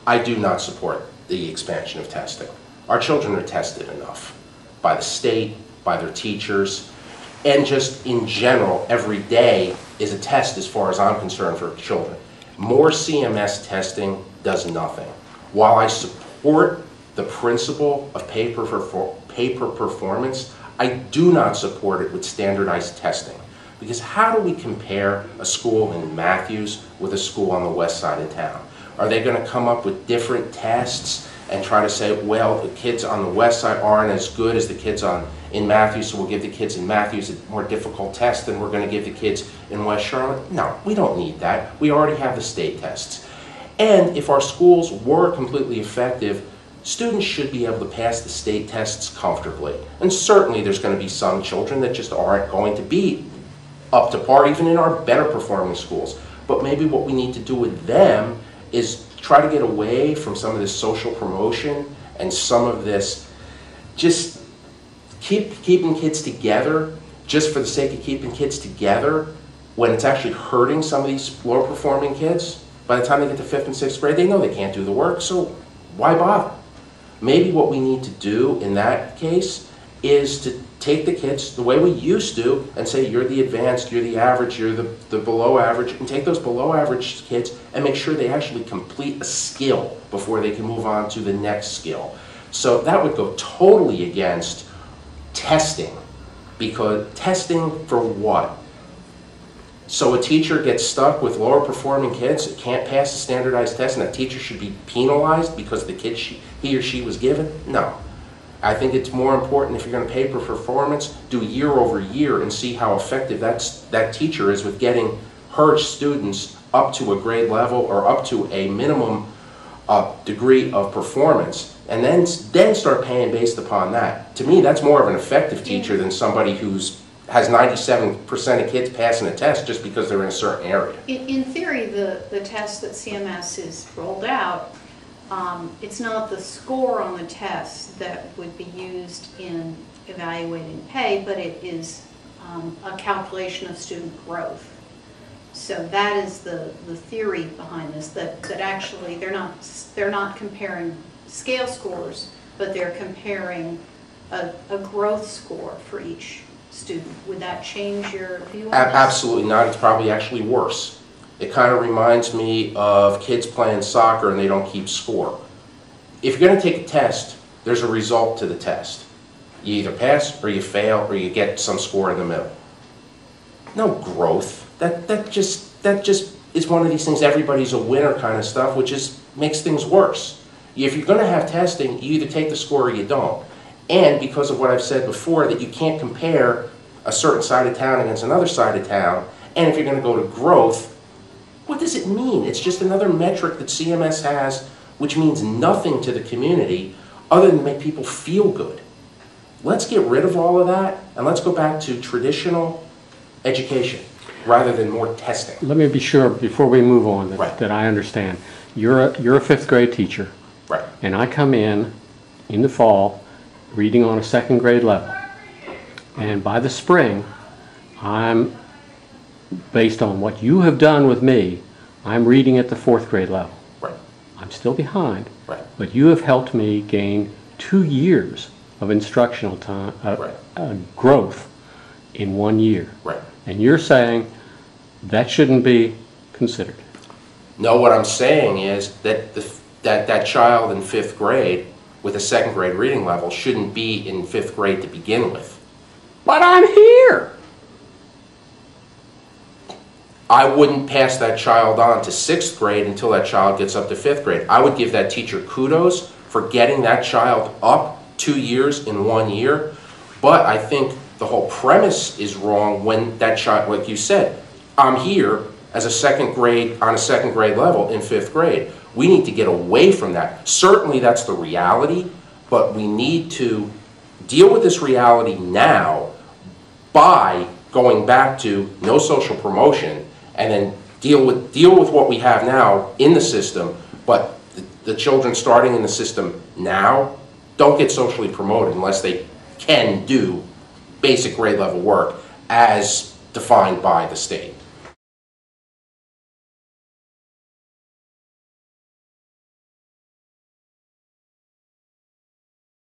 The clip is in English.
I do not support the expansion of testing. Our children are tested enough by the state, by their teachers, and just in general, every day is a test as far as I'm concerned for children. More CMS testing does nothing. While I support the principle of paper performance, I do not support it with standardized testing. Because how do we compare a school in Matthews with a school on the west side of town? Are they going to come up with different tests and try to say, well, the kids on the west side aren't as good as the kids in Matthews, so we'll give the kids in Matthews a more difficult test than we're going to give the kids in West Charlotte? No, we don't need that. We already have the state tests. And if our schools were completely effective, students should be able to pass the state tests comfortably. And certainly there's going to be some children that just aren't going to be up to par, even in our better performing schools. But maybe what we need to do with them is try to get away from some of this social promotion and some of this just keeping kids together just for the sake of keeping kids together when it's actually hurting some of these lower performing kids. By the time they get to 5th and 6th grade, they know they can't do the work, so why bother? Maybe what we need to do in that case is to take the kids the way we used to and say, you're the advanced, you're the average, you're the below average, and take those below average kids and make sure they actually complete a skill before they can move on to the next skill. So that would go totally against testing, because testing for what? So a teacher gets stuck with lower performing kids that can't pass a standardized test, and that teacher should be penalized because the kid he or she was given? No. I think it's more important, if you're going to pay for performance, do year over year and see how effective that teacher is with getting her students up to a grade level or up to a minimum degree of performance, and then start paying based upon that. To me, that's more of an effective teacher than somebody who's has 97% of kids passing a test just because they're in a certain area. In theory, the test that CMS has rolled out, it's not the score on the test that would be used in evaluating pay, but it is a calculation of student growth. So that is the theory behind this, that actually they're not comparing scale scores, but they're comparing a growth score for each student. Would that change your view on this? Absolutely not. It's probably actually worse. It kind of reminds me of kids playing soccer and they don't keep score. If you're going to take a test, there's a result to the test. You either pass or you fail or you get some score in the middle. No growth. That just is one of these things, everybody's a winner kind of stuff, which makes things worse. If you're going to have testing, you either take the score or you don't. And because of what I've said before, that you can't compare a certain side of town against another side of town, and if you're going to go to growth, what does it mean? It's just another metric that CMS has, which means nothing to the community other than to make people feel good. Let's get rid of all of that, and let's go back to traditional education rather than more testing. Let me be sure, before we move on, that, right, that I understand. You're a 5th grade teacher, right, and I come in the fall reading on a 2nd grade level. And by the spring, I'm, based on what you have done with me, I'm reading at the 4th grade level. right, I'm still behind, right, but you have helped me gain 2 years of instructional time, growth in 1 year. right. And you're saying that shouldn't be considered. No, what I'm saying is that that child in 5th grade with a 2nd grade reading level shouldn't be in 5th grade to begin with. But I'm here! I wouldn't pass that child on to 6th grade until that child gets up to 5th grade. I would give that teacher kudos for getting that child up 2 years in 1 year, but I think the whole premise is wrong when that child, like you said, I'm here as a 2nd grade, on a 2nd grade level in 5th grade. We need to get away from that. Certainly that's the reality, but we need to deal with this reality now by going back to no social promotion, and then deal with what we have now in the system, but the children starting in the system now don't get socially promoted unless they can do basic grade level work as defined by the state.